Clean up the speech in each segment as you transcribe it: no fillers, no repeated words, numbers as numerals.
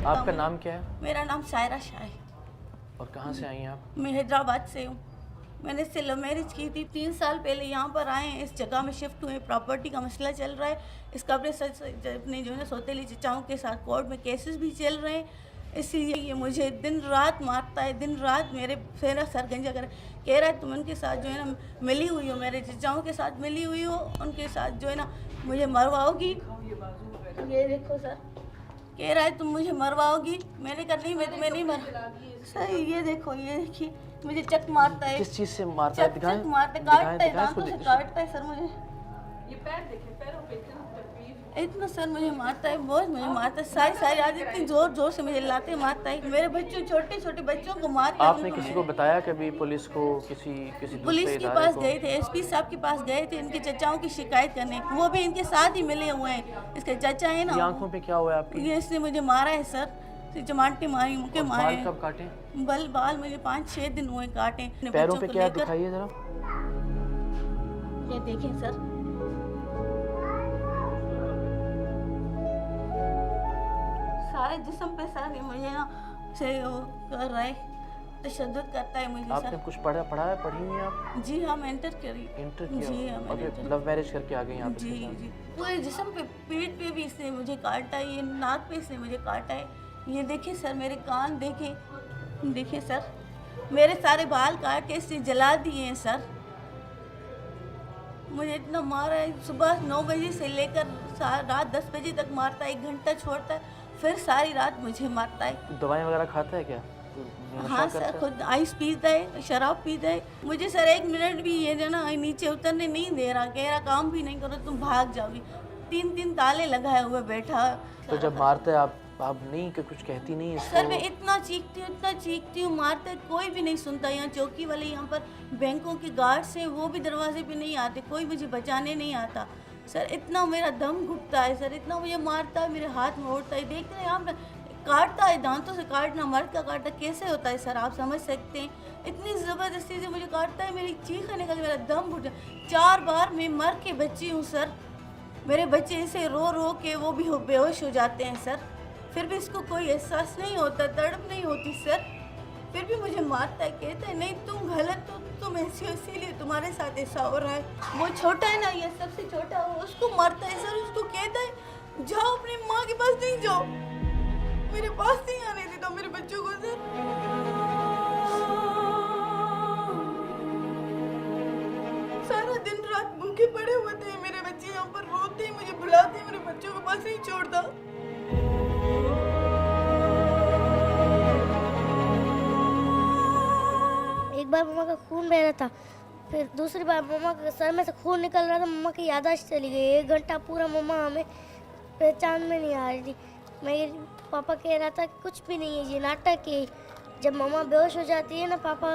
आपका नाम क्या है? मेरा नाम सायरा शाह है। और कहाँ से आई हैं आप? मैं हैदराबाद से हूँ। मैंने इससे लव मैरिज की थी। 3 साल पहले यहाँ पर आए हैं, इस जगह में शिफ्ट हुए। प्रॉपर्टी का मसला चल रहा है। इसका अपने जो है ना सौतेली चचाओं के साथ कोर्ट में केसेस भी चल रहे हैं। इसलिए ये मुझे दिन रात मारता है, दिन रात मेरे फेरा सर गंजा कर कह रहा है तुम उनके साथ जो है ना मिली हुई हो, मेरे चचाओं के साथ मिली हुई हो, उनके साथ जो है ना मुझे मरवाओगी। ये देखो सर, कह रहा है तुम मुझे मरवाओगी। मैंने कहा नहीं, मैं तुम्हें नहीं मर सही। ये देखो, ये देखिए मुझे चक मारता है। किस चीज से मारता है? चक मारता है, काटता है, दांतों से काटता है सर मुझे। ये पैर देखे, पैरों पे इतना तकलीफ। इतना सर मुझे मारता है, बहुत मुझे मारता है। सारी रात इतनी जोर जोर से मुझे लाते मारता है। मेरे बच्चों, छोटे छोटे बच्चों को मार के आपने किसी को बताया कभी पुलिस को? किसी पुलिस के पास गए थे, एसपी साहब के पास गए थे इनके चचाओं की शिकायत करने। वो भी इनके साथ ही मिले हुए हैं। इसके चचा है ना, आंखों पे क्या हुआ है आपकी? ये इसने मुझे मारा है सर, चमाटे मारी, मुके मारे। बाल कब काटे? बाल मुझे 5-6 दिन हुए काटे। पैरों पे क्या दिखाइए जरा। ये देखें सर, सारे जिस्म पे सर ये मुझे ना से वो कर रहा है, तशद्दुद करता है मुझे। आपने सर कुछ पढ़ी हुई है आप? जी हाँ, मैं इंटर किया? जी हाँ, ओके, लव मैरिज करके आ गई यहाँ पे? जी। पूरे जिस्म पे, पेट पे भी इसने मुझे काटा है, ये नाक पे इसने मुझे काटा है। ये देखिए सर, मेरे कान देखिए सर, मेरे सारे बाल काट के इसने जला दिए हैं सर। मुझे इतना मारा है, सुबह 9 बजे से लेकर रात 10 बजे तक मारता है, 1 घंटा छोड़ता है, फिर सारी रात मुझे मारता है। दवाई वगैरह खाता है क्या? हाँ सर, खुद आइस पीता है, शराब पीता है। मुझे सर 1 मिनट भी ये जो ना नीचे उतरने नहीं दे रहा, कह रहा काम भी नहीं करो तुम भाग जाओगी। 3 ताले लगाए हुए बैठा। तो जब मारते हैं आप नहीं कि कुछ कहती नहीं है? सर मैं इतना चीखती हूँ, मारते कोई भी नहीं सुनता। यहाँ चौकी वाले, यहाँ पर बैंकों के गार्ड्स हैं, वो भी दरवाजे पे नहीं आते, कोई मुझे बचाने नहीं आता। सर इतना मेरा दम घुटता है सर, इतना मुझे मारता है, मेरे हाथ में उड़ता है। देखते हैं यहाँ पर काटता है, दांतों से काटना, मर्द का काटना कैसे होता है सर, आप समझ सकते हैं। इतनी ज़बरदस्ती से मुझे काटता है, मेरी चीख निकल, मेरा दम घुट। 4 बार मैं मर के बची हूँ सर। मेरे बच्चे ऐसे रो रो के वो भी बेहोश हो जाते हैं सर, फिर भी इसको कोई एहसास नहीं होता, तड़प नहीं होती सर, फिर भी मुझे मारता है। कहता है नहीं तुम गलत हो, तुम ऐसी हो, इसीलिए तुम्हारे साथ ऐसा हो रहा है। वो छोटा है ना, ये सबसे छोटा, उसको मारता है सर। उसको कहता है जाओ अपनी माँ के पास, नहीं जाओ, मेरे पास नहीं आने देता मेरे बच्चों को सर। सारा दिन रात भूखे पड़े होते हैं मेरे बच्चे, यहाँ पर रोते हैं, मुझे बुलाते हैं, मेरे बच्चों को पास नहीं छोड़ता। एक बार मम्मा का खून बह रहा था, फिर दूसरी बार मम्मा के सर में से खून निकल रहा था। मम्मा की याददाश्त चली गई। 1 घंटा पूरा मम्मा हमें पहचान में नहीं आ रही थी। मेरे पापा कह रहा था कि कुछ भी नहीं है, ये नाटक है। जब मम्मा बेहोश हो जाती है ना, पापा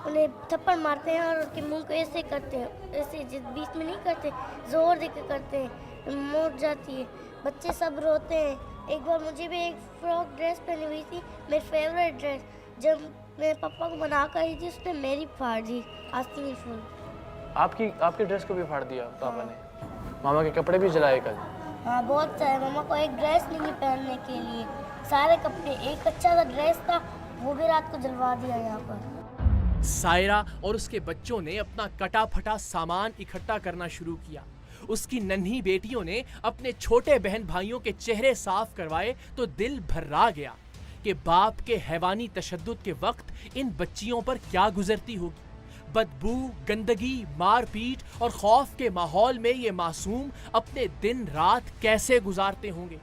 उन्हें थप्पड़ मारते हैं और उनके मुंह को ऐसे करते हैं, ऐसे बीच में नहीं करते, जोर देकर करते हैं, मोड़ जाती है। बच्चे सब रोते हैं। एक बार मुझे भी एक फ्रॉक ड्रेस पहनी हुई थी, मेरी फेवरेट ड्रेस, जब मेरे पापा को मना कर रही थी, उसने मेरी फाड़ दी आस्तीन फूल। आपकी ड्रेस को भी फाड़ दिया पापा ने? मामा के कपड़े भी जलाए कल? हाँ बहुत सारे। मामा को एक ड्रेस नहीं पहनने के लिए, सारे कपड़े, एक अच्छा सा ड्रेस था वो भी रात को जलवा दिया यहाँ पर। सायरा और उसके बच्चों ने अपना कटा फटा सामान इकट्ठा करना शुरू किया। उसकी नन्ही बेटियों ने अपने छोटे बहन भाइयों के चेहरे साफ करवाए तो दिल भर्रा गया कि बाप के हैवानी तशद्दुद के वक्त इन बच्चियों पर क्या गुजरती होगी। बदबू, गंदगी, मारपीट और खौफ के माहौल में ये मासूम अपने दिन रात कैसे गुजारते होंगे।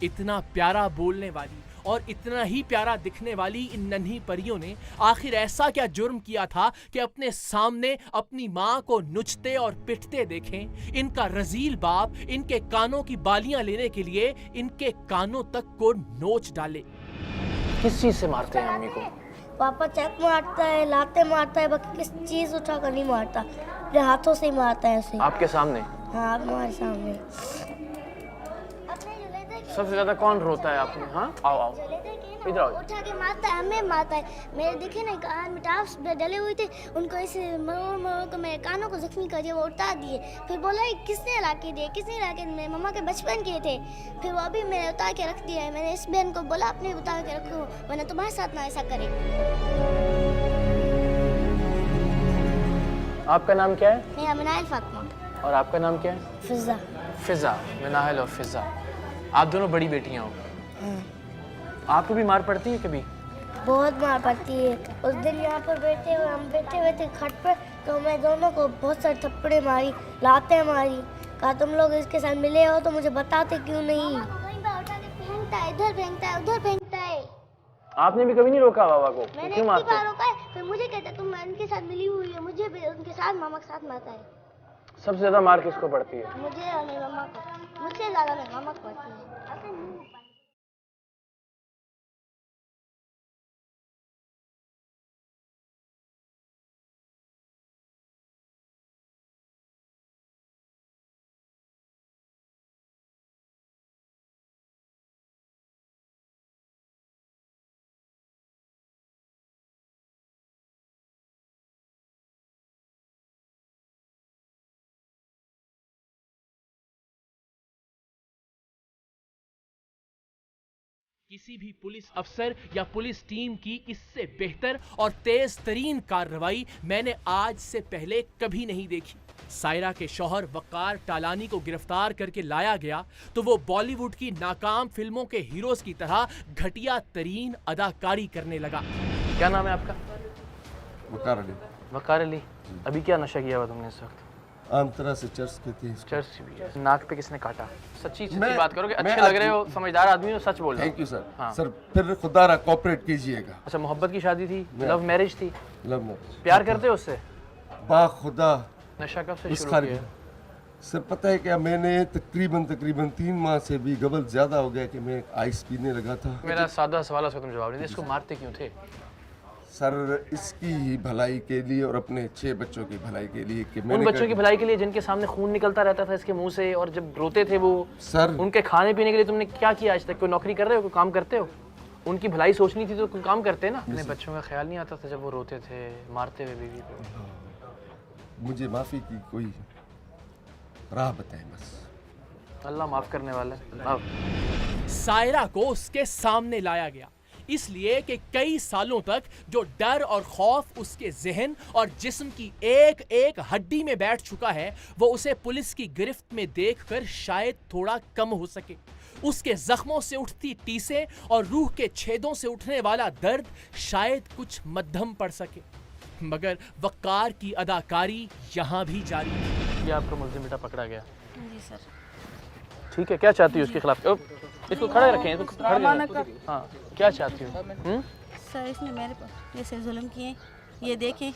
इतना प्यारा बोलने वाली और इतना ही प्यारा दिखने वाली इन नन्ही परियों ने आखिर ऐसा क्या जुर्म किया था कि अपने सामने अपनी माँ को नुचते और पिटते देखें। इनका रजील बाप इनके कानों की बालियां लेने के लिए इनके कानों तक को नोच डाले। किस चीज से मारते हैं अम्मी को? पापा चक मारता है, लाते मारता है, बाकी किस चीज उठा कर नहीं मारता, अपने हाथों से ही मारता है उसे। आपके सामने? हाँ हमारे सामने। सबसे ज्यादा कौन रोता है आप में? हाँ आओ आओ। इधर आओ। उठा के मारता है, हमें मारता है। मेरे देखे ना कान में टाप्स डले हुए थे, उनको ऐसे मरो को मेरे कानों को जख्मी कर दिया, वो उतार दिए। फिर बोला किसने ला के दिए, किसने ला के? मेरे मम्मा के बचपन के थे। फिर वो अभी मैंने उतार के रख दिया है। मैंने इस बहन को बोला अपने उतार के रखो, वरना तुम्हारे साथ ना ऐसा करे। आपका नाम क्या है? मेरा मनाइल फातिमा। और आपका नाम क्या है? फिजा। फिजा, मिनाहिल और फिजा। आप दोनों बड़ी बेटियां हो। आपको भी मार पड़ती है कभी? बहुत मार पड़ती है। उस दिन यहाँ पर हम बैठे हुए थे खट पर, तो मैं दोनों को बहुत सारे थप्पड़े मारी, लाते मारी। कहा तुम लोग इसके साथ मिले हो तो मुझे बताते क्यों नहीं? वहीं पर उठा के फेंकता है, इधर फेंकता है, उधर फेंकता है। आपने भी कभी नहीं रोका बाबा को? मैंने क्यों इतनी मारते? बार रोका है, फिर मुझे कहता है तुम इनके साथ मिली हुई है। मुझे भी उनके साथ मामा के साथ मारता है। सबसे ज्यादा मार किसको पड़ती है? मुझे और मेरी मम्मा को। मुझसे ज़्यादा मेरी मम्मा को पड़ती है। किसी भी पुलिस अफसर या पुलिस टीम की इससे बेहतर और तेज तरीन कार्रवाई मैंने आज से पहले कभी नहीं देखी। सायरा के शौहर वकार टालानी को गिरफ्तार करके लाया गया तो वो बॉलीवुड की नाकाम फिल्मों के हीरोज की तरह घटिया तरीन अदाकारी करने लगा। क्या नाम है आपका? वकार अली। वकार अली। अभी क्या नशा किया हुआ तुमने इस वक्त? आम तरह से चर्च कहते हैं इसको। चर्च भी है। नाक पे किसने काटा? सच्ची सच्ची मैं- बात करोगे? मैं अच्छे लग रहे हो, समझदार आदमी हो, सच बोल रहे थैंक यू सर। हाँ। सर फिर खुदारा कोऑपरेट कीजिएगा। अच्छा, मोहब्बत की शादी थी? लव मैरिज थी? Love marriage. प्यार करते हो उससे? बा खुदा नशा कब से उस शुरू खारिज। किया? सर पता है क्या, मैंने तकरीबन 3 माह से भी गबल ज्यादा हो गया कि मैं आइस पीने लगा था। मेरा सादा सवाल है, उसका तुम जवाब नहीं दे। इसको मारते क्यों थे? सर इसकी ही भलाई के लिए और अपने 6 बच्चों की भलाई के लिए कि उन मैंने बच्चों की भलाई के लिए जिनके सामने खून निकलता रहता था इसके मुंह से, और जब रोते थे वो, सर उनके खाने पीने के लिए तुमने क्या किया आज तक? कोई नौकरी कर रहे हो, कोई काम करते हो? उनकी भलाई सोचनी थी तो कोई काम करते ना। अपने बच्चों का ख्याल नहीं आता था जब वो रोते थे मारते हुए बीवी को? मुझे माफी की कोई राह बताएं बस। अल्लाह माफ करने वाला है। अब सायरा को उसके सामने लाया गया इसलिए कि कई सालों तक जो डर और खौफ उसके जहन और जिस्म की एक एक हड्डी में बैठ चुका है वो उसे पुलिस की गिरफ्त में देखकर शायद थोड़ा कम हो सके। उसके जख्मों से उठती टीसें और रूह के छेदों से उठने वाला दर्द शायद कुछ मध्यम पड़ सके, मगर वकार की अदाकारी यहाँ भी जारी है। ये आपका मुल्जिम बेटा पकड़ा गया। जी सर। ठीक है, क्या चाहती हो उसके खिलाफ? इसको खड़े रखें, इसको खड़े रखें। हाँ, क्या चाहती हो? सर इसने मेरे पर जैसे जुल्म किए, ये देखें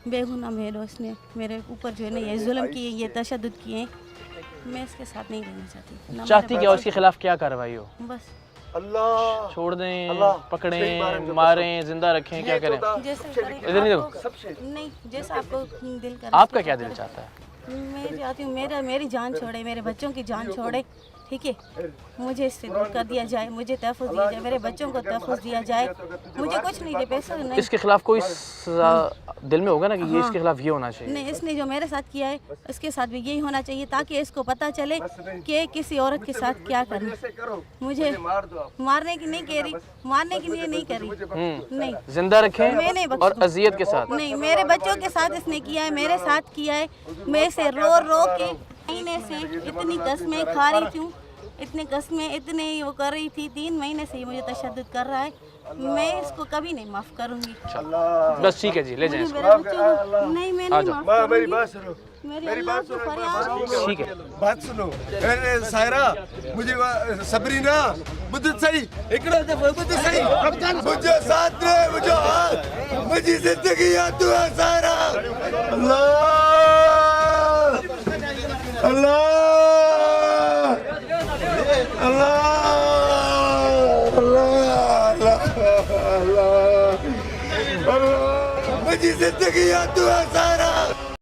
बेगुनाह मेरे, इसने मेरे ऊपर जो है ना ये जुल्म किए, ये तशद्दुद किए। मैं इसके साथ नहीं रहना चाहती। चाहती क्या? उसके खिलाफ क्या कार्रवाई हो? बस छोड़ दें, पकड़ें, मारें, जिंदा रखें, क्या करें? जैसे इधर नहीं देखो। नहीं, जैसा आपको दिल करे। आपका क्या दिल चाहता है? मैं चाहती हूँ मेरी जान छोड़े, मेरे बच्चों की जान छोड़े, ठीक है? मुझे इससे दूर कर दिया जाए, मुझे तहफ़्फ़ुज़ दिया जाए, मेरे बच्चों को तहफ़्फ़ुज़ दिया जाए। मुझे कुछ नहीं चाहिए, पैसा नहीं। इसके खिलाफ कोई सजा दिल में होगा ना कि ये इसके खिलाफ ये होना चाहिए? नहीं, इसने जो मेरे साथ किया है इसके साथ भी यही होना चाहिए, ताकि इसको पता चले कि किसी औरत के साथ क्या करना। मुझे मारने की नहीं कह रही, मारने के लिए नहीं कर रही, नहीं। जिंदा रखें मैं नहीं और बख्शूंगी। अजियत के साथ? नहीं, मेरे बच्चों के साथ इसने किया है, मेरे साथ किया है। मैं इसे रो रो के महीने से इतनी कस्में खा रही थी, इतने कस्में इतने वो कर रही थी। 3 महीने से ये मुझे तशद्दुद कर रहा है। मैं इसको कभी नहीं माफ करूंगी। बस ठीक है जी, ले जाएं इसको। मेरे बच्चों को नहीं, मैं नहीं माफ करूंगी। मेरी बात सुनो, मेरी अल्लाह से फरियाद है। ठीक है। बात सुनो। अरे सायरा, मुझे सबरीना मुझे सही इकड़ा दफा मुझे सही मुझे साथ दे, मुझे हाथ, मुझे जिंदगी याद तू है सायरा। अल्लाह अल्लाह अल्लाह अल्लाह अल्लाह अल्लाह, मुझे जिंदगी याद तू है सायरा।